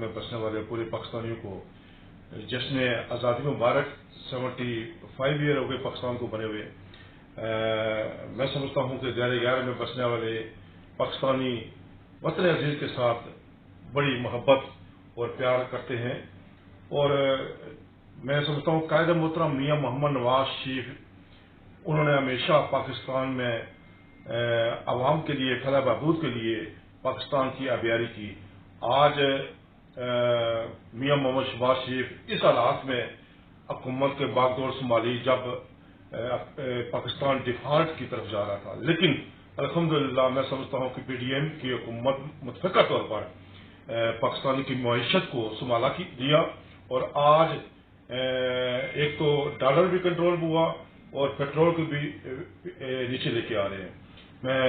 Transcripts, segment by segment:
میں بسنے والے پورے پاکستانیوں کو جشن آزادی مبارک 75 ایئر ہو گئے پاکستان کو بنے ہوئے. میں سمجھتا ہوں کہ دائرہ 11 میں بسنے والے پاکستانی وطن عزیز کے ساتھ بڑی محبت اور پیار کرتے ہیں. اور میں سمجھتا ہوں قائد محترم میاں محمد نواز شریف انہوں نے ہمیشہ پاکستان میں عوام کے لیے فلاح بہبود کے لیے پاکستان کی آبیاری کی. آج میاں محمد شہباز شریف اس حالات میں حکومت کے باغ دور سنبھالی جب پاکستان ڈیفالٹ کی طرف جا رہا تھا، لیکن الحمدللہ میں سمجھتا ہوں کہ پی ڈی ایم کی حکومت متفقہ طور پر پاکستان کی معیشت کو سنبھالا دیا اور آج ایک تو ڈالر بھی کنٹرول ہوا اور پیٹرول کو بھی نیچے لے کے آ رہے ہیں. میں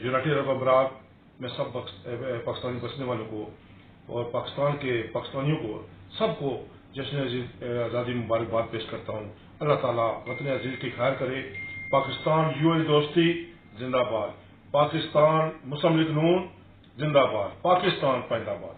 یونائٹڈ عرب امارات میں سب پاکستانی بسنے والوں کو اور پاکستان کے پاکستانیوں کو سب کو جشن آزادی مبارکباد پیش کرتا ہوں. اللہ تعالیٰ وطن عزیز کی خیر کرے. پاکستان یو ایس دوستی زندہ باد. پاکستان مسلم لیگ نون زندہ باد. پاکستان پائندہ باد.